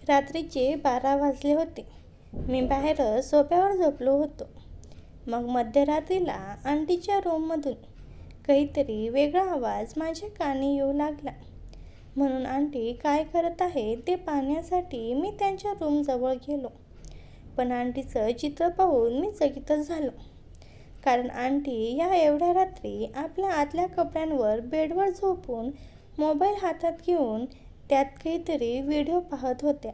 रात्रीचे 12 वाजले होते. मी बाहेर सोफ्यावर झोपलो होतो. मग मध्यरात्रीला आंटीच्या रूममधून काहीतरी वेगळा आवाज माझ्या कानी येऊ लागला. म्हणून आंटी काय करत आहे ते पाहण्यासाठी मी त्यांच्या रूमजवळ गेलो. पण आंटीचं चित्र पाहून मी चकितच झालो. कारण आंटी या एवढ्या रात्री आपल्या आतल्या कपड्यांवर बेडवर झोपून मोबाईल हातात घेऊन त्यात काहीतरी व्हिडिओ पाहत होत्या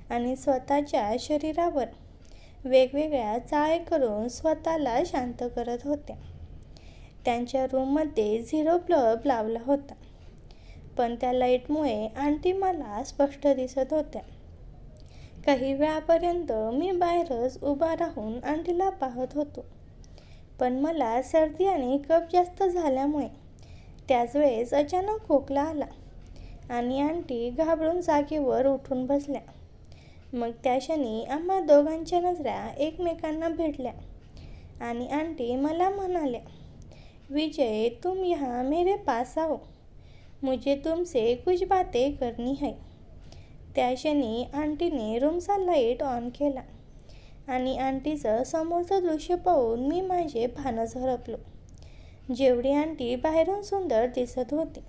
आणि स्वतःच्या शरीरावर वेगवेगळ्या चाळे करून स्वतःला शांत करत होत्या. त्यांच्या रूममध्ये 0 बल्ब लावला होता, पण त्या लाईटमुळे आंटी मला स्पष्ट दिसत होत्या. काही वेळापर्यंत मी बाहेरच उभा राहून आंटीला पाहत होतो. पण मला सर्दी आणि कफ जास्त झाल्यामुळे त्याच वेळेस अचानक खोकला आला आणि आंटी घाबरून जागेवर उठून बसल्या. मग त्या क्षणी आम्हा दोघांच्या नजरा एकमेकांना भेटल्या आणि आंटी मला म्हणाल्या, विजय, तुम यहाँ मेरे पास आओ, मुझे तुमसे कुछ बातें करनी है. त्या क्षणी आंटीने रूमचा लाईट ऑन केला आणि आंटीचं समोरचं दृश्य पाहून मी माझे भानच हरपलो. जेवढी आंटी बाहेरून सुंदर दिसत होती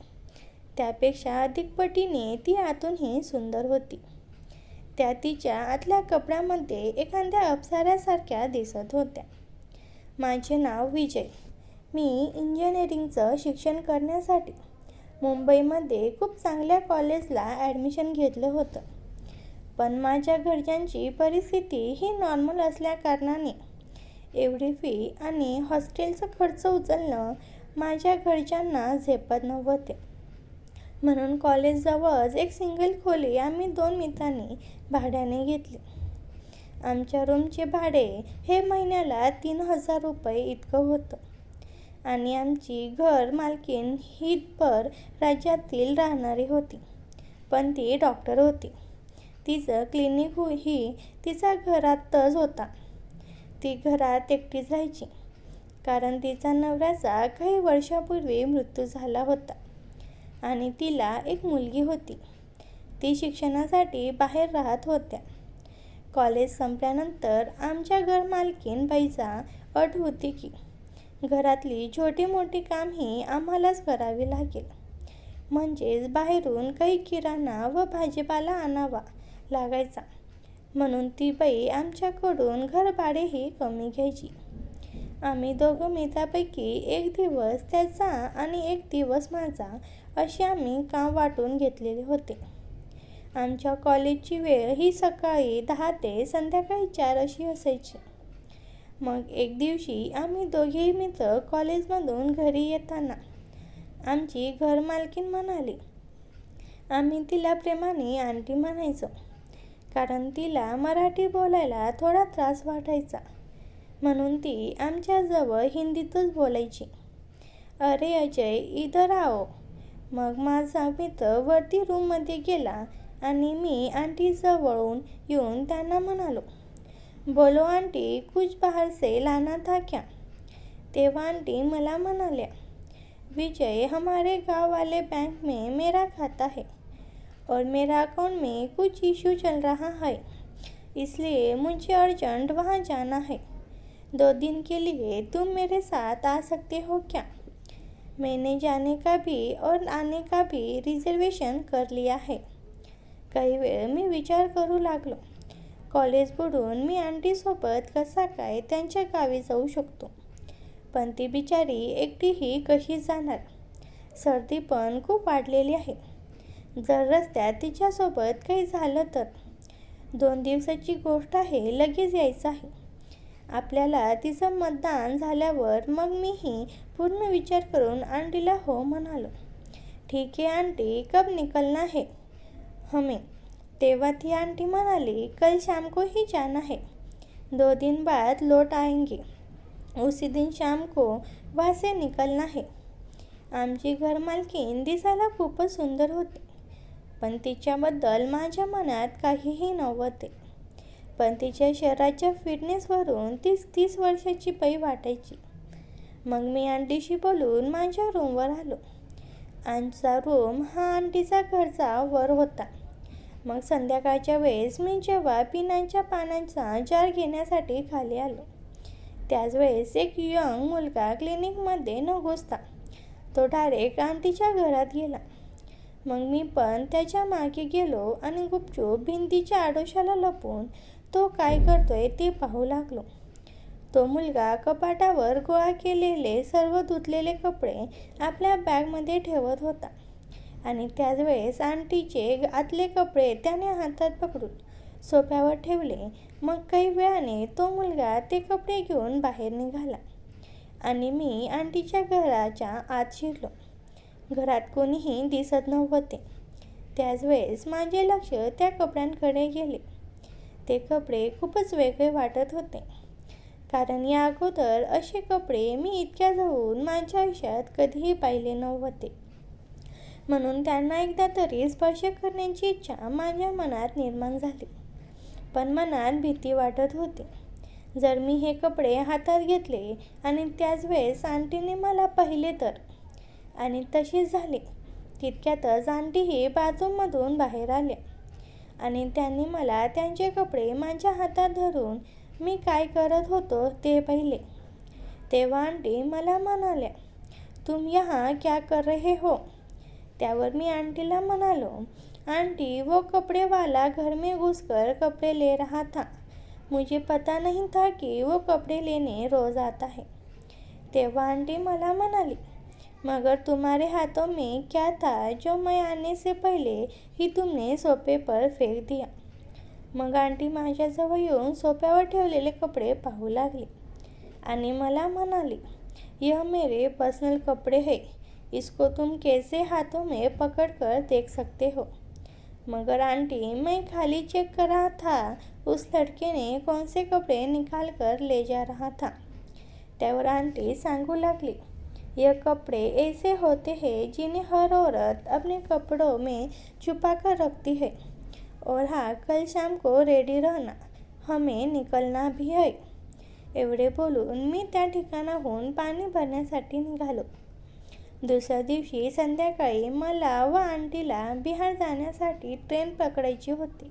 त्यापेक्षा अधिक पटीने ती आतूनही सुंदर होती. त्या तिच्या आतल्या कपड्यामध्ये एखाद्या अप्सरासारख्या दिसत होत्या. माझे नाव विजय. मी इंजिनिअरिंगचं शिक्षण करण्यासाठी मुंबईमध्ये खूप चांगल्या कॉलेजला ॲडमिशन घेतलं होतं. पण माझ्या घरच्यांची परिस्थिती ही नॉर्मल असल्याकारणाने एवढी फी आणि हॉस्टेलचा खर्च उचलणं माझ्या घरच्यांना झेपत नव्हते. म्हणून कॉलेजजवळच एक सिंगल खोली आम्ही 2 मित्रांनी भाड्याने घेतली. आमच्या रूमचे भाडे हे महिन्याला 3,000 रुपये इतकं होतं आणि आमची घर मालकीण ही पर राज्यातील राहणारी होती. पण ती डॉक्टर होती. तिचं क्लिनिक ही तिच्या घरातच होता. ती घरात एकटीच राहायची कारण तिचा नवऱ्याचा काही वर्षापूर्वी मृत्यू झाला होता आणि तिला एक मुलगी होती. ती शिक्षणासाठी बाहेर राहत होत्या. कॉलेज संपल्यानंतर आमच्या घरमालकीण बाईचा अट होती की घरातली छोटी मोठी कामही आम्हालाच करावी लागेल. म्हणजेच बाहेरून काही किराणा व भाजीपाला आणावा लागायचा. म्हणून ती बाई आमच्याकडून घरभाडेही कमी घ्यायची. आम्ही दोघं मित्रापैकी एक दिवस त्याचा आणि एक दिवस माझा असे आम्ही काम वाटून घेतलेले होते. आमच्या कॉलेजची वेळ ही सकाळी 10 ते संध्याकाळी 4 अशी असायची. मग एक दिवशी आम्ही दोघेही मित्र कॉलेजमधून घरी येताना आमची घरमालकीण म्हणाली. आम्ही तिला प्रेमाने आंटी म्हणायचो कारण तिला मराठी बोलायला थोडा त्रास वाटायचा. म्हणून ती आमच्याजवळ हिंदीतच बोलायची. अरे अजय, इधर आओ. मग माझा मित्र वरती रूममध्ये गेला आणि मी आंटीजवळून येऊन त्यांना म्हणालो, बोलो आंटी, कुछ बाहर से लाना था क्या? तेव्हा आंटी मला म्हणाल्या, विजय, हमारे गांव वाले बैंक में मेरा खाता है और मेरा अकाउंट में कुछ इशू चल रहा है, इसलिए मुझे अर्जेंट वहाँ जाना है. 2 दिन के लिए तुम मेरे साथ आ सकते हो क्या? मैंने जाने का भी और आने का भी रिजर्वेशन कर लिया है. काही वेळ मी विचार करू लागलो. कॉलेज बुडून मी आंटीसोबत कसा काय त्यांच्या गावी जाऊ शकतो. पण ती बिचारी एकटीही कशी जाणार? सर्दी पण खूप वाढलेली आहे. जर रस्त्यात तिच्यासोबत काही झालं तर? 2 दिवसाची गोष्ट आहे, लगेच यायचं आहे. आपल्याला तिचं मतदान झाल्यावर मग मीही पूर्ण विचार करून आंटीला हो म्हणालो. ठीक है आंटी, कब निकलना है हमें? तेव्हा ती आंटी म्हणाली, कल शाम को ही जाना है. 2 दिन बाद लौट आएंगे. उसी दिन शाम को वहाँ से निकलना है. आमची घरमालकीण दिसायला खूपच सुंदर होती, पण तिच्याबद्दल माझ्या मनात काहीही नव्हते. पण तिच्या शरीराच्या फिटनेसवरून ती 30 वर्षाची बाई वाटायची. मग मी आंटीशी बोलून माझ्या रूमवर आलो. आमचा रूम हा आंटीचा घरचा वर होता. मग संध्याकाळच्या वेळेस मी जेव्हा पिण्याच्या पाण्याचा जार घेण्यासाठी खाली आलो, त्याच वेळेस एक यंग मुलगा क्लिनिकमध्ये न घुसता तो डायरेक्ट आंटीच्या घरात गेला. मग मी पण त्याच्या मागे गेलो आणि गुपचूप भिंतीच्या आडोशाला लपून तो काय करतोय ते पाहू लागलो. तो मुलगा कपाटावर गोळा केलेले सर्व धुतलेले कपडे आपल्या बॅगमध्ये ठेवत होता आणि त्याच वेळेस आंटीचे आतले कपडे त्याने हातात पकडून सोफ्यावर ठेवले. मग काही वेळाने तो मुलगा ते कपडे घेऊन बाहेर निघाला आणि मी आंटीच्या घराच्या आत शिरलो. घरात कोणीही दिसत नव्हते. त्याच वेळेस माझे लक्ष त्या कपड्यांकडे गेले. ते कपडे खूपच वेगळे वाटत होते, कारण या अगोदर असे कपडे मी इतक्या जवळून माझ्या आयुष्यात कधीही पाहिले नव्हते. म्हणून त्यांना एकदा तरी स्पर्श करण्याची इच्छा माझ्या मनात निर्माण झाली. पण मनात भीती वाटत होती. जर मी हे कपडे हातात घेतले आणि त्याच वेळेस आंटीने मला पाहिले तर. आणि तसेच झाले. तितक्यातच आंटीही बाथरूममधून बाहेर आल्या आणि त्यांनी मला त्यांचे कपडे माझ्या हातात धरून मी काय करत होतो ते पाहिले. तेव्हा आंटी मला म्हणाल्या, तुम यहाँ क्या कर रहे हो? त्यावर मी आंटीला म्हणालो, आंटी वो कपड़े वाला घर में घुसकर कपड़े ले रहा था. मुझे पता नहीं था कि वो कपड़े लेने रोज़ आता है. तेव्हा आंटी मला म्हणाली, मगर तुम्हारे हाथों में क्या था जो मैं आने से पहले ही तुमने सोफे पर फेंक दिया. मग आंटी माझ्याजवळ येऊन सोफ्यावर ठेवलेले कपडे पाहू लागली आणि मला म्हणाली, यह मेरे पर्सनल कपड़े है, इसको तुम कैसे हाथों में पकड़ कर देख सकते हो. मगर आंटी, मैं खाली चेक कर रहा था उस लड़के ने कौन से कपड़े निकाल कर ले जा रहा था. त्यावर आंटी सांगू लागली, यह कपड़े ऐसे होते हैं जिन्हें हर औरत अपने कपड़ों में छुपा कर रखती है. और हाँ, कल शाम को रेडी रहना, हमें निकलना भी है. एवढे बोलून मी त्या ठिकाणाहून पाणी भरण्यासाठी निघालो. दुसऱ्या दिवशी संध्याकाळी मला व आंटीला बिहार जाण्यासाठी ट्रेन पकडायची होती.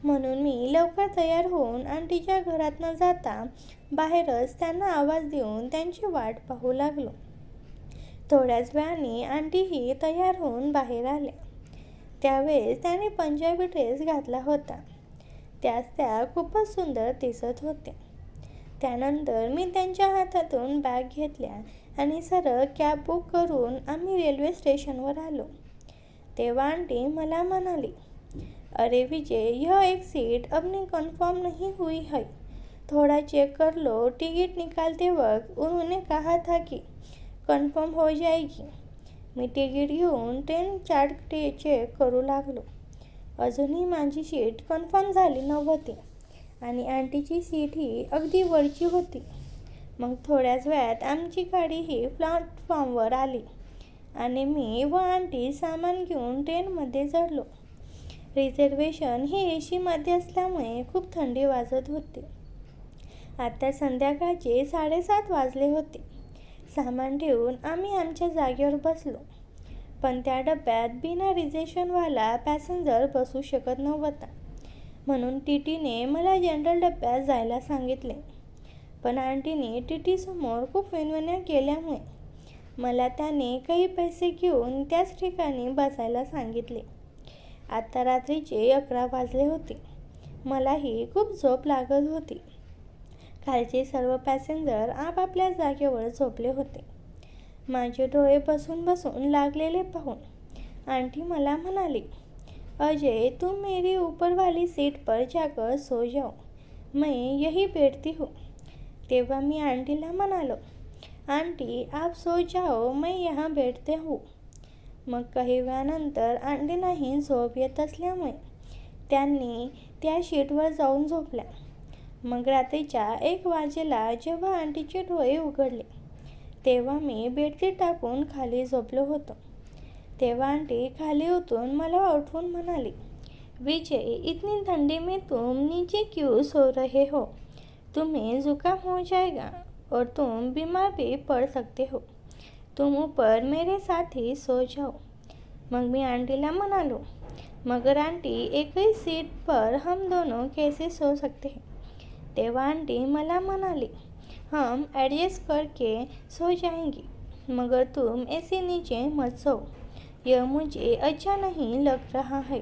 म्हणून मी लवकर तयार होऊन आंटीच्या घरात न जाता बाहेरच त्यांना आवाज देऊन त्यांची वाट पाहू लागलो. थोड्याच वेळाने आंटीही तयार होऊन बाहेर आल्या. त्यावेळेस त्याने पंजाबी ड्रेस घातला होता. त्या खूपच सुंदर दिसत होत्या. त्यानंतर मी त्यांच्या हातातून बॅग घेतल्या आणि सरळ कॅब बुक करून आम्ही रेल्वे स्टेशनवर आलो. तेव्हा आंटी मला म्हणाली, अरे विजय, यह एक सीट अपनी कन्फर्म नहीं हुई है, थोड़ा चेक कर लो. टिकट निकालते वक्त उन्होंने कहा था कि कन्फर्म हो जाएगी. मी तिकीट घेऊन ट्रेन चार्ट चेक करू लागलो. अजूनही माझी सीट कन्फर्म झाली नव्हती आणि आंटीची सीट ही अगदी वरची होती. मग थोड्याच वेळात आमची गाडीही प्लॅटफॉर्मवर आली आणि मी व आंटी सामान घेऊन ट्रेनमध्ये चढलो. रिझर्वेशन ही एसीमध्ये असल्यामुळे खूप थंडी वाजत होती. आता संध्याकाळचे 7:30 वाजले होते. सामान ठेवून आम्ही आमच्या जागेवर बसलो. पण त्या डब्यात बिना रिझर्वेशनवाला पॅसेंजर बसू शकत नव्हता. म्हणून टीटीने मला जनरल डब्यात जायला सांगितले. पण आंटीने टीटीसमोर खूप विनवण्या केल्यामुळे मला त्याने काही पैसे घेऊन त्याच ठिकाणी बसायला सांगितले. आता रात्रीचे 11 वाजले होते. मलाही खूप झोप लागत होती. खालचे सर्व पॅसेंजर आपापल्या जागेवर झोपले होते. माझे डोळे बसून बसून लागलेले पाहून आंटी मला म्हणाली, अजय, तुम मेरी ऊपर वाली सीट पर जाकर सो जाओ, मैं यही बैठती हूँ. तेव्हा मी आंटीला म्हणालो, आंटी आप सो जाओ, मैं यहाँ बैठते हूँ. मग काही वेळानंतर आंटींनाही झोप येत असल्यामुळे त्यांनी त्या शीटवर जाऊन झोपल्या. मग रात्रीच्या 1 वाजेला जेव्हा आंटीचे डोळे उघडले तेव्हा मी बेडशीट टाकून खाली झोपलो होतो. तेव्हा आंटी खाली उतरून मला उठवून म्हणाली, विजय, इतनी ठंडी में तुम नीचे क्यों सो रहे हो? तुम्हें जुकाम हो जाएगा और तुम बीमार भी पड़ सकते हो. तुम ऊपर मेरे साथ ही सो जाओ. मग मी आंटीला म्हणालो, मगर आंटी एक ही सीट पर हम दोनों कैसे सो सकते हैं? तेव्हा आंटी मला म्हणाली, हम एडजस्ट करके सो जाएंगी, मगर तुम ऐसे नीचे मत सो, यह मुझे अच्छा नहीं लग रहा है.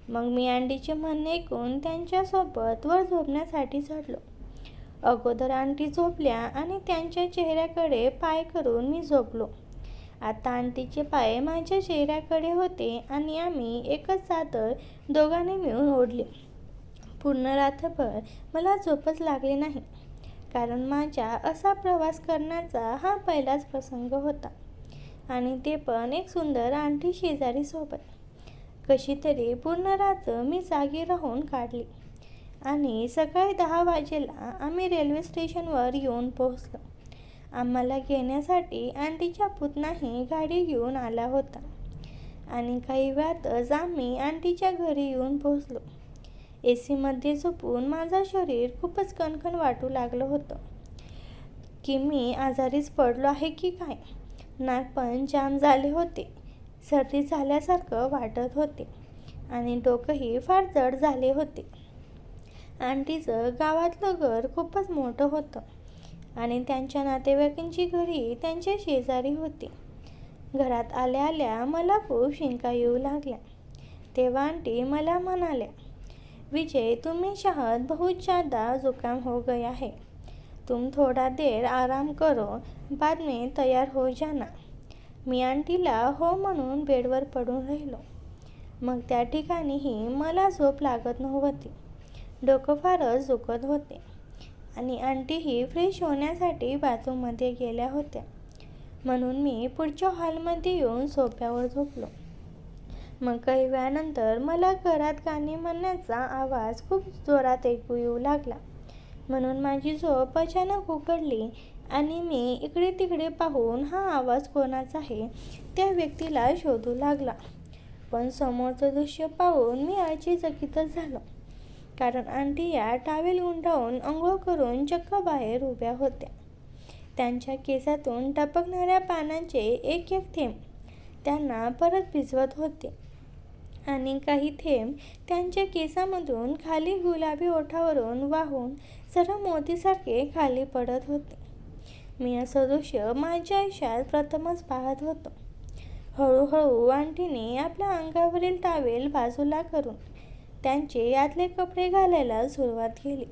मग मी आंटीचे म्हणणे ऐकून त्यांच्यासोबत वर झोपण्यासाठी चढलो. अगोदर आंटी झोपल्या आणि त्यांच्या चेहऱ्याकडे पाय करून मी झोपलो. आता आंटीचे पाय माझ्या चेहऱ्याकडे होते आणि आम्ही एकच चादर दोघांनी मिळून ओढली. पूर्ण रात्रभर मला झोपच लागली नाही, कारण माझ्या असा प्रवास करण्याचा हा पहिलाच प्रसंग होता, आणि ते पण एक सुंदर आंटी शेजारी सोबत. कशी तरी पूर्ण रात्र मी जागी राहून काढली आणि सकाळी 10 वाजेला आम्ही रेल्वे स्टेशनवर येऊन पोहोचलो. आम्हाला घेण्यासाठी आंटीचा पुतणाही गाडी घेऊन आला होता आणि काही वेळातच आम्ही आंटीच्या घरी येऊन पोहोचलो. एसीमध्ये झोपून माझं शरीर खूपच कणकण वाटू लागलं होतं की मी आजारीच पडलो आहे की काय. नाक पण जाम झाले होते, सर्दी झाल्यासारखं वाटत होते आणि डोकंही फार जड झाले होते. आंटीचं गावातलं घर खूपच मोठं होतं आणि त्यांच्या नातेवाईकांची घरी त्यांच्या शेजारी होती. घरात आल्या आल्या मला खूप शिंका येऊ लागल्या. तेव्हा आंटी मला म्हणाल्या, विजय, तुम्हें शायद बहुत ज़्यादा जुकाम हो गया है, तुम थोड़ा देर आराम करो, बाद में तयार हो जाना. मी आंटीला हो म्हणून बेडवर पडून राहिलो. मग त्या ठिकाणीही मला झोप लागत नव्हती. डोकं फारच दुखत होते आणि आंटीही फ्रेश होण्यासाठी बाथरूममध्ये गेल्या होत्या, म्हणून मी पुढच्या हॉलमध्ये येऊन सोफ्यावर झोपलो. मग काही वेळानंतर मला घरात गाणे म्हणण्याचा आवाज खूप जोरात ऐकू येऊ लागला, म्हणून माझी झोप अचानक उघडली आणि मी इकडे तिकडे पाहून हा आवाज कोणाचा आहे त्या व्यक्तीला शोधू लागला. पण समोरचं दृश्य पाहून मी आश्चर्यचकितच झालो, कारण आंटी या टॉवेल गुंडाळून अंघोळ करून चक्क बाहेर उभ्या होत्या. त्यांच्या केसातून टपकणाऱ्या पाण्याचे एक एक थेंब त्यांना परत भिजवत होते आणि काही थेंब त्यांच्या केसामधून खाली गुलाबी ओठावरून वाहून सरळ मोतीसारखे खाली पडत होते. मी असं दृश्य माझ्या आयुष्यात प्रथमच पाहत होतो. हळूहळू आंटीने आपल्या अंगावरील टॉवेल बाजूला करून त्यांचे आतले कपडे घालायला सुरुवात केली.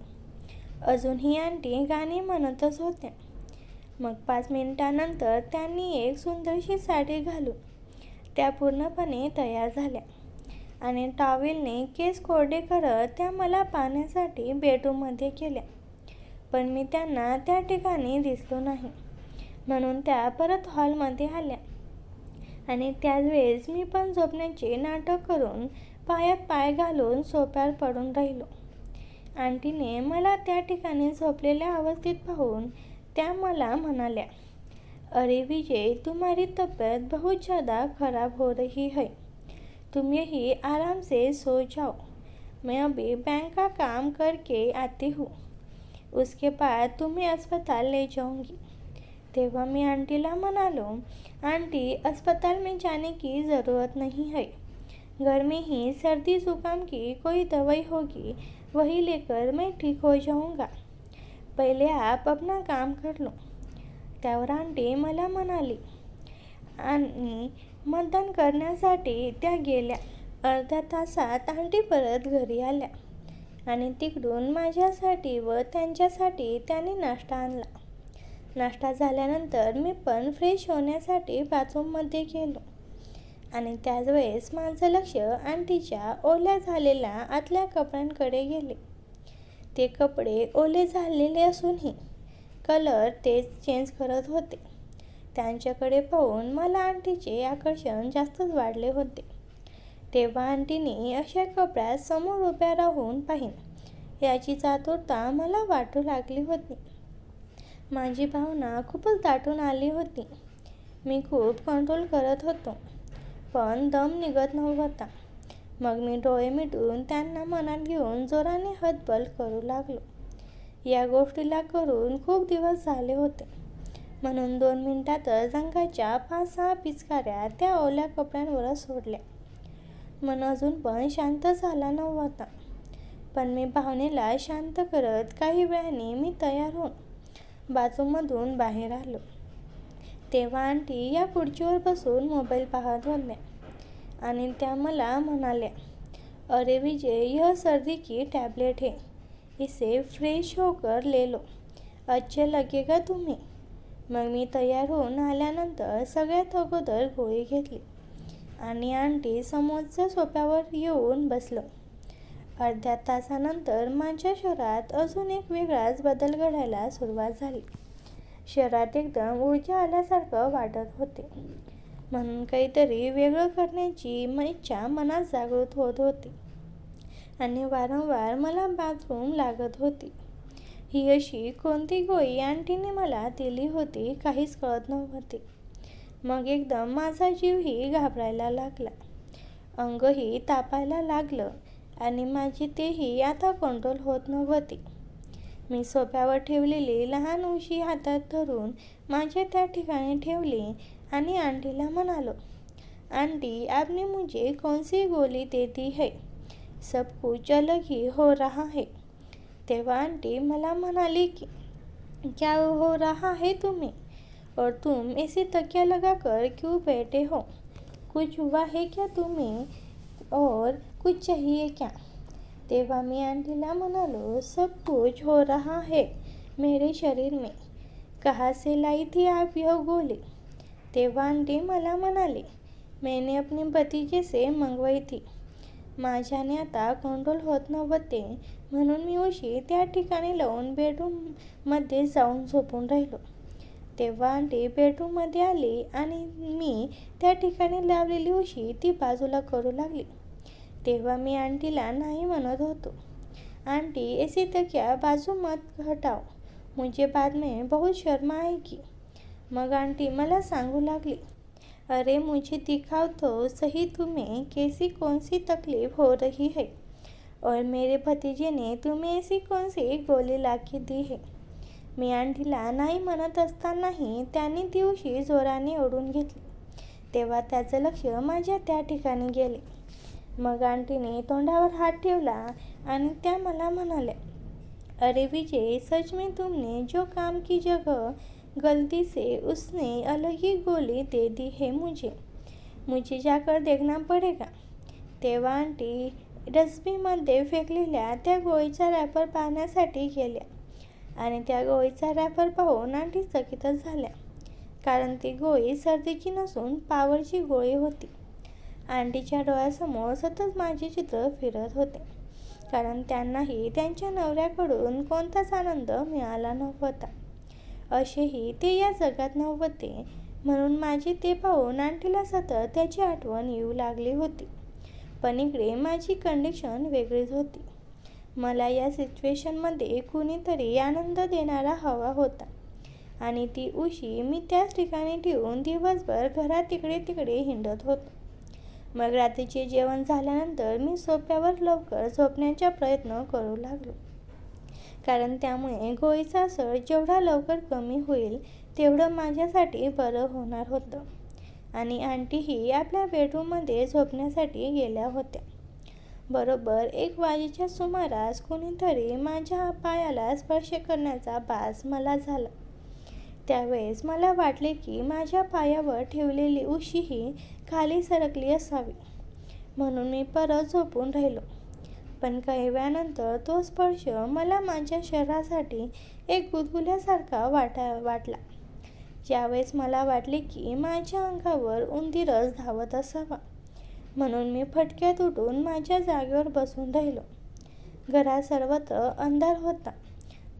अजूनही आंटी गाणी म्हणतच होत्या. मग 5 मिनिटांनंतर त्यांनी एक सुंदरशी साडी घालून त्या पूर्णपणे तयार झाल्या आणि टॉवेलने केस कोरडे करत त्या मला पाहण्यासाठी बेडरूममध्ये गेल्या. पण मी त्यांना त्या ठिकाणी दिसलो नाही, म्हणून त्या परत हॉलमध्ये आल्या आणि त्याच वेळेस मी पण झोपण्याचे नाटक करून पायात पाय घालून सोफ्यावर पडून राहिलो. आंटीने मला त्या ठिकाणी झोपलेल्या अवस्थेत पाहून त्या मला म्हणाल्या, अरे विजय, तुम्हारी तबीयत बहुत ज़्यादा खराब हो रही है, तुम यही आराम से सो जाओ, मैं अभी बैंक का काम करके आती हूँ, उसके बाद तुम्हें अस्पताल ले जाऊँगी. तेव्हा मी आंटीला म्हणालो, आंटी, अस्पताल में जाने की ज़रूरत नहीं है, घर में ही सर्दी जुकाम की कोई दवाई होगी, वही लेकर मैं ठीक हो जाऊँगा, पहले आप अपना काम कर लो. त्यावर आंटी मला म्हणाली आणि मतदान करण्यासाठी त्या गेल्या. अर्ध्या तासात आंटी परत घरी आल्या आणि तिकडून माझ्यासाठी व त्यांच्यासाठी त्याने नाश्ता आणला. नाश्ता झाल्यानंतर मी पण फ्रेश होण्यासाठी बाथरूममध्ये गेलो आणि त्याच वेळेस माझं लक्ष आंटीच्या ओल्या झालेल्या आतल्या कपड्यांकडे गेले. ते कपडे ओले झालेले असूनही कलर तेच चेंज करत होते. त्यांच्याकडे पाहून मला आंटीचे आकर्षण जास्तच वाढले होते. तेव्हा आंटीने अशा कपड्यात समोर उभ्या राहून पाहीन याची आतुरता मला वाटू लागली होती. माझी भावना खूपच दाटून आली होती. मी खूप कंट्रोल करत होतो, पण दम निघत नव्हता. मग मी डोळे मिटून त्यांना मनात घेऊन जोराने हतबल करू लागलो. या गोष्टीला करून खूप दिवस झाले होते, म्हणून 2 मिनिटातच अंगाच्या 5-6 पिचकाऱ्या त्या ओल्या कपड्यांवरच सोडल्या. मन अजून पण शांत झाला नव्हता. पण मी भावनेला शांत करत काही वेळाने मी तयार होऊन बाथरूममधून बाहेर आलो. तेव्हा आंटी या खुर्चीवर बसून मोबाईल पाहत होत्या आणि त्या मला म्हणाल्या, अरे विजय, यह सर्दी की टॅबलेट है, इसे फ्रेश होकर ले लो, अच्छे लगेगा तुम्हें. मग मी तयार होऊन आल्यानंतर सगळ्यात अगोदर गोळी घेतली आणि आंटी समोरच्या सोफ्यावर येऊन बसलो. अर्ध्या तासानंतर माझ्या शरीरात अजून एक वेगळाच बदल घडायला सुरुवात झाली. शरीरात एकदम ऊर्जा आल्यासारखं वाटत होते. म्हणून काहीतरी वेगळं करण्याची इच्छा मनात जागृत होत होती आणि वारंवार मला बाथरूम लागत होती. ही अशी कोणती गोळी आंटीने मला दिली होती काहीच कळत नव्हते. मग एकदम माझा जीवही घाबरायला लागला, अंगही तापायला लागलं आणि माझी तेही आता कंट्रोल होत नव्हती. मी सोफ्यावर ठेवलेली लहान उशी हातात धरून माझ्या त्या ठिकाणी ठेवली आणि आंटीला म्हणालो, आंटी, आपने मुझे कौन सी गोली दे दी है, सब कुछ अलग ही हो रहा है. तेव्हा आंटी मला म्हणाली की, क्या हो रहा है तुम्हें, और तुम ऐसे तकिया लगाकर क्यों बैठे हो, कुछ हुआ है क्या तुम्हें, और कुछ चाहिए क्या. तेव्हा मी आंटीला म्हणालो, सब कुछ हो रहा है मेरे शरीर में, कहाँ से लाई थी आप यह गोली. तेव्हा आंटी मला म्हणाली, मैंने अपने भतीजे से मंगवाई थी. माझ्याने आता कंट्रोल होत नव्हते म्हणून मी उशी त्या ठिकाणी लावून बेडरूममध्ये जाऊन झोपून राहिलो. तेव्हा आंटी बेडरूममध्ये आली आणि मी त्या ठिकाणी लावलेली उशी ती बाजूला करू लागली. तेव्हा मी आंटीला नाही म्हणत होतो, आंटी, ऐसी तकिया बाजू मत हटाओ, मुझे बाद में बहुत शर्म आएगी. मग आंटी मला सांगू लागली, अरे मुझे दिखाओ तो सही तुम्हें कैसी कौन सी तकलीफ हो रही है, और मेरे भतीजे ने तुम्हें ऐसी कौन सी गोली लाके दी है. मी आंटीला नाही म्हणत असतानाही त्यांनी ती उशी जोराने ओढून घेतली. तेव्हा त्याचं लक्ष माझ्या त्या ठिकाणी गेले. मग आंटीने तोंडावर हात ठेवला आणि त्या मला म्हणाल्या, अरे विजय, सच में तुमने जो काम की जगह गलती से उसने अलग ही गोली दे दी है मुझे जाकर देखना पडेगा. तेव्हा आंटी डस्टबिनमध्ये फेकलेल्या त्या गोळीचा रॅपर पाहण्यासाठी गेल्या आणि त्या गोळीचा रॅपर पाहून आंटी चकितच झाल्या, कारण ती गोळी सर्दीची नसून पावरची गोळी होती. आंटीच्या डोळ्यासमोर सतत माझे चित्र फिरत होते, कारण त्यांनाही त्यांच्या नवऱ्याकडून कोणताच आनंद मिळाला नव्हता. असेही ते या जगात नव्हते, म्हणून माझे ते पाहून आंटीला सतत त्याची आठवण येऊ लागली होती. पण इकडे माझी कंडिशन वेगळीच होती. मला या सिच्युएशनमध्ये कुणीतरी आनंद देणारा हवा होता आणि ती उशी मी त्याच ठिकाणी ठेवून दिवसभर घरात इकडे तिकडे हिंडत होतो. मग रात्रीचे जेवण झाल्यानंतर मी सोफ्यावर लवकर झोपण्याचा प्रयत्न करू लागलो, कारण त्यामुळे गोळीचा असर जेवढा लवकर कमी होईल तेवढं माझ्यासाठी बरं होणार होतं. आणि आंटीही आपल्या बेडरूममध्ये झोपण्यासाठी गेल्या होत्या. बरोबर 1 वाजेच्या सुमारास कुणीतरी माझ्या पायाला स्पर्श करण्याचा भास मला झाला. त्यावेळेस मला वाटले की माझ्या पायावर ठेवलेली उशीही खाली सरकली असावी, म्हणून मी परत झोपून राहिलो. पण काही वेळानंतर तो स्पर्श मला माझ्या शरीरासाठी एक गुदगुल्यासारखा वाटला. ज्यावेळेस मला वाटले की माझ्या अंगावर उंदीरच धावत असावा, म्हणून मी फटक्यात उठून माझ्या जागेवर बसून राहिलो. घरात सर्वत्र अंधार होता,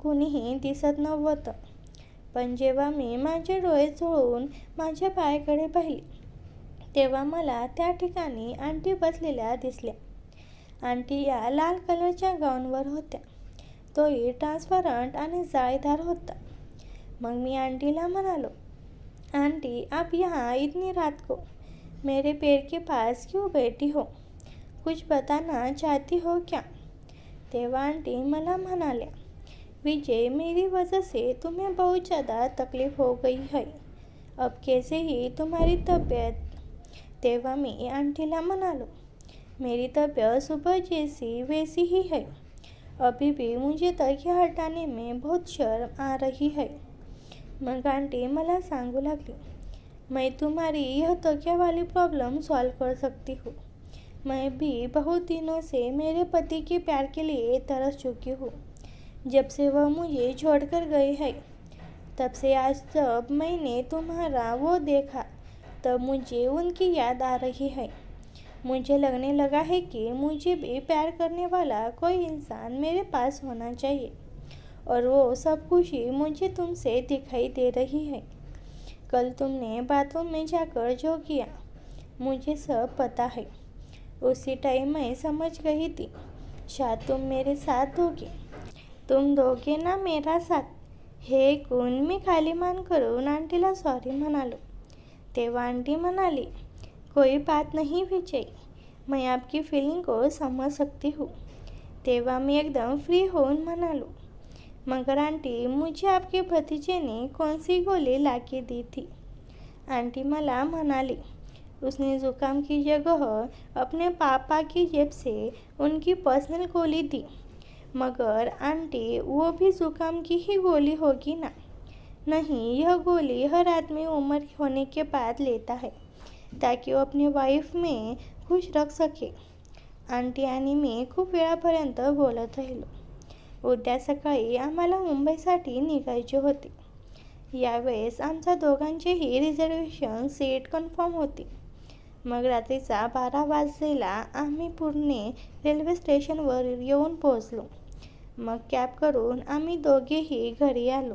कुणीही दिसत नव्हतं. पण जेव्हा मी माझे डोळे चोळून माझ्या पायाकडे पाहिले तेव्हा मला त्या ठिकाणी आंटी बसलेल्या दिसल्या. आंटी या लाल कलरच्या गाऊनवर होत्या, तोही ट्रान्सपरंट आणि जाळीदार होता. मग मी आंटीला म्हणालो, आंटी, आप यहाँ इतनी रात को मेरे पैर के पास क्यों बैठी हो, कुछ बताना चाहती हो क्या. तेव्हा आंटी मला म्हणाल्या, विजय, मेरी वजह से तुम्हें बहुत ज़्यादा तकलीफ हो गई है, अब कैसे ही तुम्हारी तबीयत. तेव्हा मी आंटीला म्हणालो, मेरी तबीयत सुबह जैसी वैसी ही है। अभी भी मुझे तकिया हटाने में बहुत शर्म आ रही है। मग आंटी मला सांगू लागली, मैं तुम्हारी यह तकिया वाली प्रॉब्लम सॉल्व कर सकती हूँ। मैं भी बहुत दिनों से मेरे पति के प्यार के लिए तरस चुकी हूँ। जब से वह मुझे छोड़कर गए हैं, तब से आज जब मैंने तुम्हारा वो देखा, तब मुझे उनकी याद आ रही है। मुझे लगने लगा है कि मुझे भी प्यार करने वाला कोई इंसान मेरे पास होना चाहिए, और वो सब खुशी मुझे तुमसे दिखाई दे रही है। कल तुमने बाथरूम में जाकर जो किया, मुझे सब पता है। उसी टाइम मैं समझ गई थी, शायद तुम मेरे साथ दोगे। तुम दोगे ना मेरा साथ? हे ऐकून मी खाली मान करून आंटीला सॉरी म्हणालो। तेव्हा आंटी म्हणाली, कोई बात नहीं विजय, मैं आपकी फीलिंग को समझ सकती हूँ। तेव्हा मी एकदम फ्री होऊन म्हणालो, मगर आंटी मुझे आपके भतीजे ने कौन सी गोली लाके दी थी? आंटी मला म्हणाली, उसने जुकाम की जगह अपने पापा की जेब से उनकी पर्सनल गोली दी। मगर आंटी वो भी जुकाम की ही गोली होगी ना? नहीं, यह गोली हर आदमी उम्र होने के बाद लेता है, ताकि वो अपनी वाईफ में खुश रख सके। आंटी आणि मी खूप वेळापर्यंत बोलत राहिलो। उद्या सकाळी आम्हाला मुंबईसाठी निघायचे होते। यावेळेस आमच्या दोघांचेही रिझर्वेशन सीट कन्फर्म होती। मग रात्रीचा 12 वाजलेला आम्ही पुणे रेल्वे स्टेशनवर येऊन पोहोचलो। मग कॅब करून आम्ही दोघेही घरी आलो।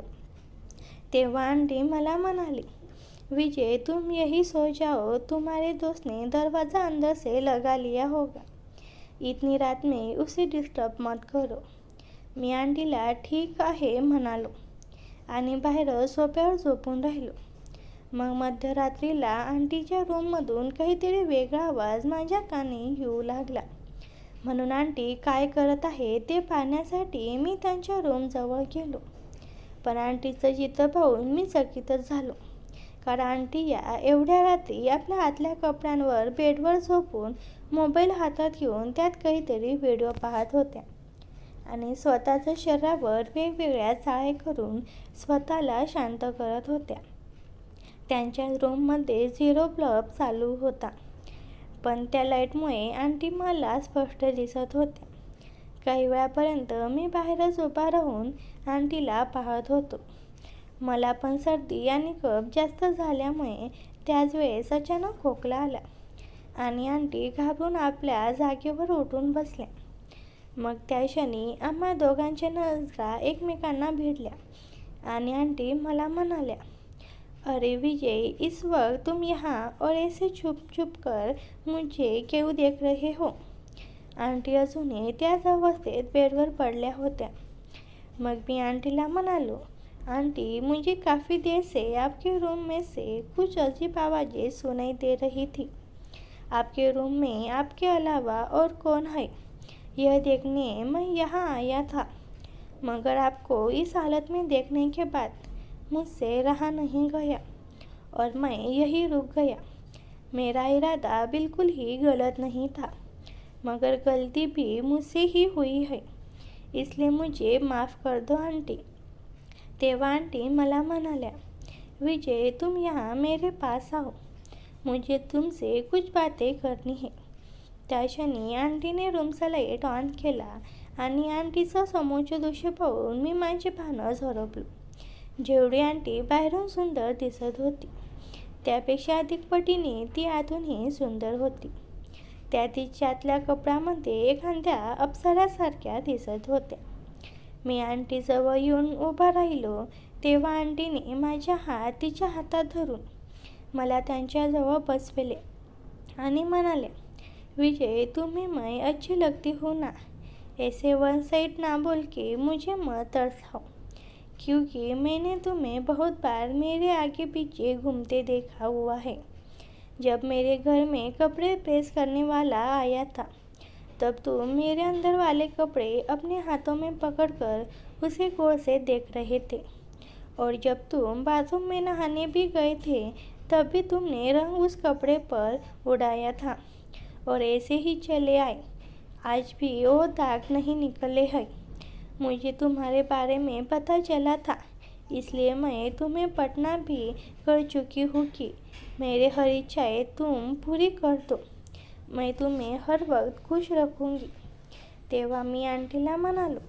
तेव्हा आंटी मला म्हणाली, विजय तुम यही सो जाओ, तुम्हारे दोस्त ने दरवाज़ा अंदर से लगा लिया होगा। इतनी रात में उसे डिस्टर्ब मत करो। मी आंटीला ठीक आहे म्हणालो आणि बाहेर सोफ्यावर झोपून राहिलो। मग मध्यरात्रीला आंटीच्या रूममधून काहीतरी वेगळा आवाज माझ्या कानी येऊ लागला। म्हणून आंटी काय करत आहे ते पाहण्यासाठी मी त्यांच्या रूमजवळ गेलो। पण आंटीचं चित्र पाहून मी चकितच झालो, कारण आंटी या एवढ्या रात्री आपल्या आतल्या कपड्यांवर बेडवर झोपून मोबाईल हातात घेऊन त्यात काहीतरी व्हिडिओ पाहत होत्या आणि स्वतःच्या शरीरावर वेगवेगळ्या चाळे करून स्वतःला शांत करत होत्या। त्यांच्या रूममध्ये 0 बल्ब चालू होता, पण त्या लाईटमुळे आंटी मला स्पष्ट दिसत होत्या। काही वेळापर्यंत मी बाहेरच उभा राहून आंटीला पाहत होतो। मला पण सर्दी आणि कफ जास्त झाल्यामुळे त्याच वेळेस अचानक खोकला आला आणि आंटी घाबरून आपल्या जागेवर उठून बसल्या। मग त्या क्षणी आम्हा दोघांच्या नजरा एकमेकांना भिडल्या आणि आंटी मला म्हणाल्या, अरे विजय, इस वक्त तुम यहाँ और ऐसे छुप छुप कर मुझे क्यों देख रहे हो? आंटी अजूनही त्याच अवस्थेत बेडवर पडल्या होत्या। मग मी आंटीला म्हणालो, आंटी मुझे काफ़ी देर से आपके रूम में से कुछ अजीब आवाज़ें सुनाई दे रही थी। आपके रूम में आपके अलावा और कौन है, यह देखने मैं यहाँ आया था, मगर आपको इस हालत में देखने के बाद मुझसे रहा नहीं गया और मैं यही रुक गया। मेरा इरादा बिल्कुल ही गलत नहीं था, मगर गलती भी मुझसे ही हुई है, इसलिए मुझे माफ़ कर दो आंटी। तेव्हा आंटी मला म्हणाल्या, विजय तुम यहाँ मेरे पास आओ, मुझे तुमसे कुछ बातें करनी है। त्या क्षणी आंटीने रूमचा लाईट ऑन केला आणि आंटीचं समोरचे दृश्य पाहून मी माझे भानच हरपलो। जेवढी आंटी बाहेरून सुंदर दिसत होती, त्यापेक्षा अधिक पटीने ती आतूनही सुंदर होती। त्या तिच्या आतल्या कपड्यामध्ये एखाद्या अप्सरासारख्या दिसत होत्या। मी आंटीजवळ येऊन उभा राहिलो तेव्हा आंटीने माझा हात तिच्या हातात धरून मला त्यांच्याजवळ बसविले आणि म्हणाले, विजय तुम्हें मैं अच्छी लगती हूँ ना? ऐसे वन साइड ना बोल के मुझे मत तरसाओ, क्योंकि मैंने तुम्हें बहुत बार मेरे आगे पीछे घूमते देखा हुआ है। जब मेरे घर में कपड़े प्रेस करने वाला आया था, तब तुम मेरे अंदर वाले कपड़े अपने हाथों में पकड़कर उसे गौर से देख रहे थे, और जब तुम बाथरूम में नहाने भी गए थे, तब भी तुमने रंग उस कपड़े पर उड़ाया था और ऐसे ही चले आए। आज भी वो दाग नहीं निकले हैं। मुझे तुम्हारे बारे में पता चला था, इसलिए मैं तुम्हें पटना भी कर चुकी हूँ कि मेरे हर इच्छाएं तुम पूरी कर दो। मैं तुम्हें हर वक्त खुश रखूँगी। तेव्हा मी आंटीला म्हणालो,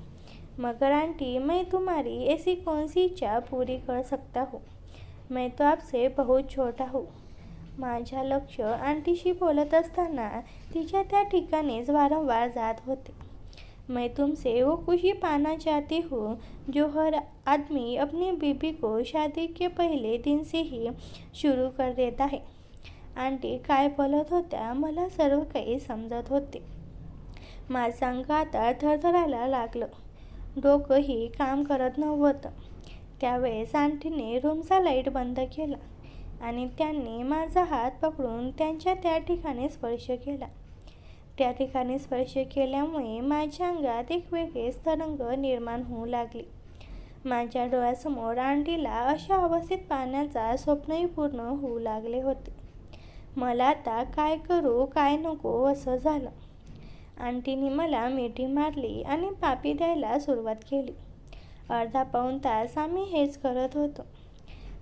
मगर आंटी, मैं तुम्हारी ऐसी कौन सी इच्छा पूरी कर सकता हूँ? मैं तो आपसे बहुत छोटा हूँ। माझ्या लक्ष आंटीशी बोलत असताना तिच्या त्या ठिकाणीच वारंवार जात होते। मैं तुमसे वो खुशी पाना चाहती हूँ जो हर आदमी अपनी बीबी को शादी के पहले दिन से ही शुरू कर देता है। आंटी काय बोलत होत्या मला सर्व काही समजत होते. माझं अंग आता थरथरायला लागलं. डोकंही काम करत नव्हतं. त्यावेळेस आंटीने रूमचा लाईट बंद केला आणि त्यांनी माझा हात पकडून त्यांच्या त्या ठिकाणी स्पर्श केला. त्या ठिकाणी स्पर्श केल्यामुळे माझ्या अंगात एक वेगळेच तरंग निर्माण होऊ लागले. माझ्या डोळ्यासमोर आंटीला अशा अवस्थेत पाहण्याचा स्वप्नही पूर्ण होऊ लागले होते. मला आता काय करू काय नको असं झालं. आंटीने मला मिठी मारली आणि पापी द्यायला सुरुवात केली. अर्धा पाऊण तास आम्ही हेच करत होतो.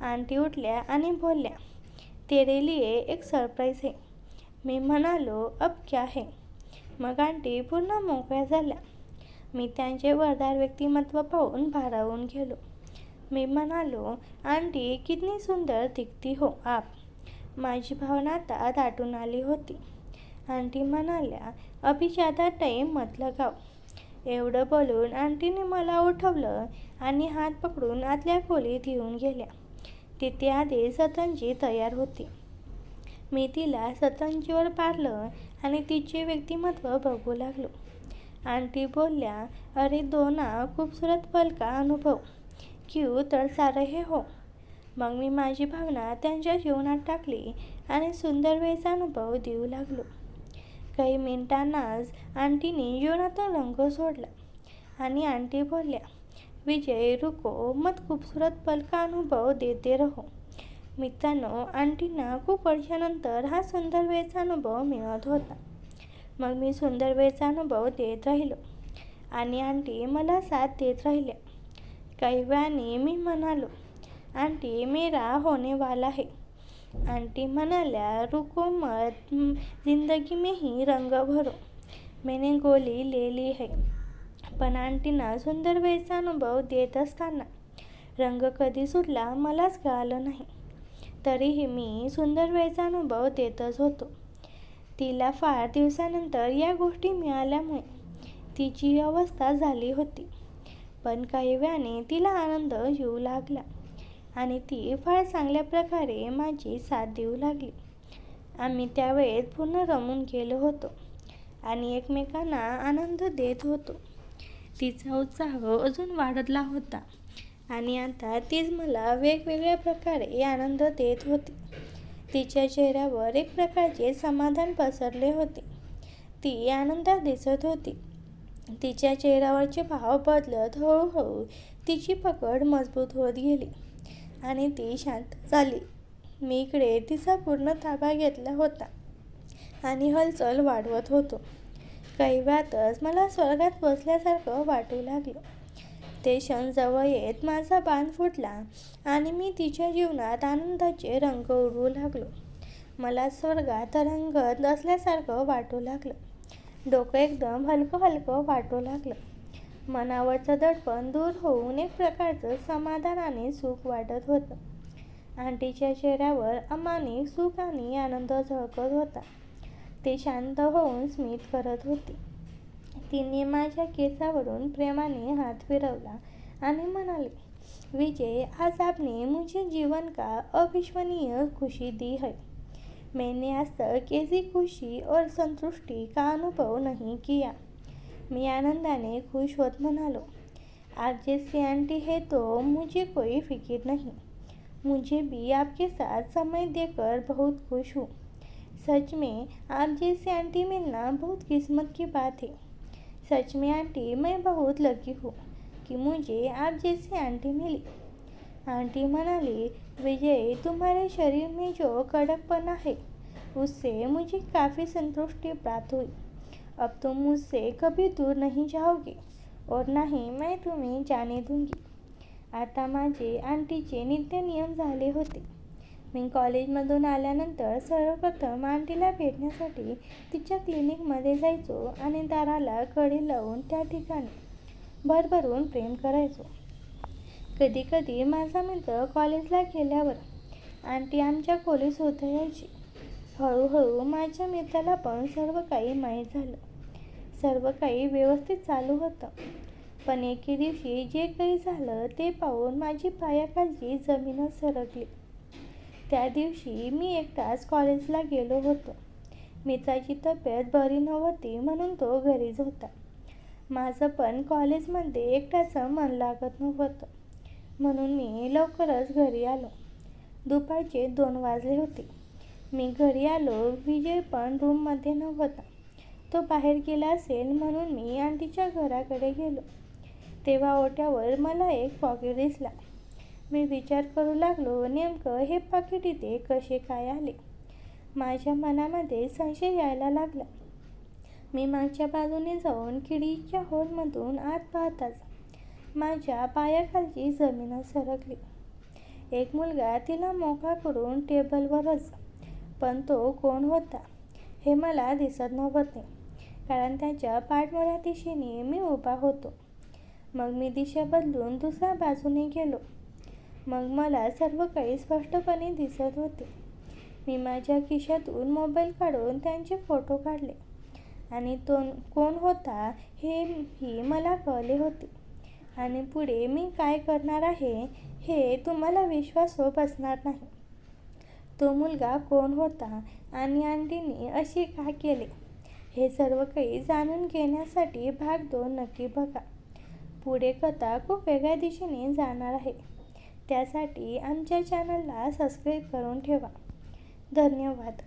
आंटी उठल्या आणि बोलल्या, तेरे लिए एक सरप्राईज है. मी म्हणालो, अब क्या है? मग आंटी पूर्ण मोकळ्या झाल्या. मी त्यांचे वरदार व्यक्तिमत्व पाहून भारावून गेलो. मी म्हणालो, आंटी कितनी सुंदर दिखती हो आप. माझी भावना आता दाटून आली होती. आंटी म्हणाल्या, अभी ज़्यादा टाईम मत लगाव. एवढं बोलून आंटीने मला उठवलं आणि हात पकडून आतल्या खोलीत घेऊन गेल्या. तिथे आधी सतंजी तयार होती. मी तिला सतंजीवर पाडलं आणि तिचे व्यक्तिमत्व बघू लागलो. आंटी बोलल्या, अरे दो ना खूबसूरत पल का अनुभव, क्यों तरसा रहे हो. मग मी माझी भावना त्यांच्या जीवनात टाकली आणि सुंदर वेळेचा अनुभव देऊ लागलो. काही मिनिटांनाच आंटीने जीवनातून रंग सोडला आणि आंटी बोलल्या, विजय रुको मत खूबसूरत पल का अनुभव देते रहो. मित्रांनो, आंटींना खूप वर्षानंतर हा सुंदर वेळेचा अनुभव मिळत होता. मग मी सुंदर वेळेचा अनुभव देत राहिलो आणि आंटी मला साथ देत राहिल्या. काही वेळाने मी म्हणालो, आंटी मेरा होने वाला है. आंटी म्हणाल्या, रुको मत, जिंदगी में ही रंग भरो. मैंने गोली ले ली है. पण आंटींना सुंदर वेळेचा अनुभव देत असताना रंग कधी सुटला मलाच कळालं नाही. तरीही मी सुंदर वेळेचा अनुभव देतच होतो. तिला फार दिवसानंतर या गोष्टी मिळाल्यामुळे तिची ही अवस्था झाली होती. पण काही वेळाने तिला आनंद येऊ लागला आणि ती फार चांगल्या प्रकारे माझी साथ देऊ लागली. आम्ही त्यावेळेत पूर्ण रमून गेलो होतो आणि एकमेकांना आनंद देत होतो. तिचा उत्साह अजून वाढला होता आणि आता तीच मला वेगवेगळ्या प्रकारे आनंद देत होती. तिच्या चेहऱ्यावर एक प्रकारचे समाधान पसरले होते. ती आनंदात दिसत होती. तिच्या चेहऱ्यावरचे भाव बदलत हळूहळू तिची पकड मजबूत होत गेली आणि ती शांत झाली. मी इकडे तिचा पूर्ण ताबा घेतला होता आणि हलचल वाढवत होतो. काही वेळातच मला स्वर्गात बसल्यासारखं वाटू लागलं. ते क्षण जवळ येत माझा बांध फुटला आणि मी तिच्या जीवनात आनंदाचे रंग उडवू लागलो. मला स्वर्गात तरंगत असल्यासारखं वाटू लागलं. डोकं एकदम हलकं हलकं वाटू लागलं. मनावरचं दडपण दूर होऊन एक प्रकारचं समाधान आणि सुख वाटत होतं. आंटीच्या चेहऱ्यावर अमानिक सुख आणि आनंद झळकत होता. ती शांत होऊन स्मित करत होती. तिने माझ्या केसावरून प्रेमाने हात फिरवला आणि म्हणाली, विजय, आज आपने मुझे जीवन का अविश्वसनीय खुशी दी है. मैंने आज तक ऐसी खुशी और संतुष्टि का अनुभव नहीं किया. मी आनंदाने खुश होत म्हणालो, आप जैसी आंटी है तो मुझे कोई फिक्र नहीं. मुझे भी आपके साथ समय देकर बहुत खुश हूँ. सच में आप जैसी आंटी मिलना बहुत किस्मत की बात है. सच में आंटी, मैं बहुत लकी हूँ कि मुझे आप जैसी आंटी मिली. आंटी म्हणाली, विजय, तुम्हारे शरीर में जो कड़कपना है उससे मुझे काफ़ी संतुष्टि प्राप्त हुई। अब तुम मुझसे कभी दूर नहीं जाओगे और ना ही मैं तुम्हें जाने दूंगी। आता माझे आंटीचे नित्य नियम झाले होते। मी कॉलेजमधून आल्यानंतर सर्वप्रथम आंटीला भेटण्यासाठी तिच्या क्लिनिकमध्ये जायचो आणि दाराला कडी लावून त्या ठिकाणी भरभरून प्रेम करायचो. कधी कधी माझा मित्र कॉलेजला गेल्यावर आंटी आमच्या खोलीत सुद्धा यायची. हळूहळू माझ्या मित्राला पण सर्व काही माहीत झालं. सर्व काही व्यवस्थित चालू होतं. पण एके दिवशी जे काही झालं ते पाहून माझी पायाखालची जमीनच सरकली. त्या दिवशी मी एकटाच कॉलेजला गेलो होतो. मित्राची तब्येत बरी नव्हती म्हणून तो घरीच होता. माझं पण कॉलेजमध्ये एकट्याचं मन लागत नव्हतं म्हणून मी लवकरच घरी आलो. दुपारचे 2 वाजले होते. मी घरी आलो. विजय पण रूममध्ये नव्हता. तो बाहेर गेला असेल म्हणून मी आंटीच्या घराकडे गेलो. तेव्हा ओट्यावर मला एक पाकीट दिसला. मी विचार करू लागलो, नेमकं हे पाकीट इथे कसे काय आले. माझ्या मनामध्ये संशय यायला लागला. मी मागच्या बाजूने जाऊन खिडकीच्या होलमधून आत पाहताच माझ्या पायाखालची जमीनच सरकली. एक मुलगा तिला मोकळा करून टेबलवरच, पण तो कोण होता हे मला दिसत नव्हते, कारण त्याच्या पाठमोऱ्या दिशेने मी उभा होतो. मग मी दिशा बदलून दुसऱ्या बाजूने गेलो. मग मला सर्व काही स्पष्टपणे दिसत होते. मी माझ्या खिशातून मोबाईल काढून त्यांचे फोटो काढले आणि तो कोण होता हेही मला कळले होते. आणि पुढे मी काय करणार आहे हे तुम्हाला विश्वास बसणार नाही. तो मुलगा कोण होता आणि आंटीने असे का केले हे सर्व काही जाणून घेण्यासाठी भाग 2 नक्की बघा. पुढे कथा खूप वेगळ्या दिशेने जाणार आहे. त्यासाठी आमच्या चॅनलला सबस्क्राईब करून ठेवा. धन्यवाद.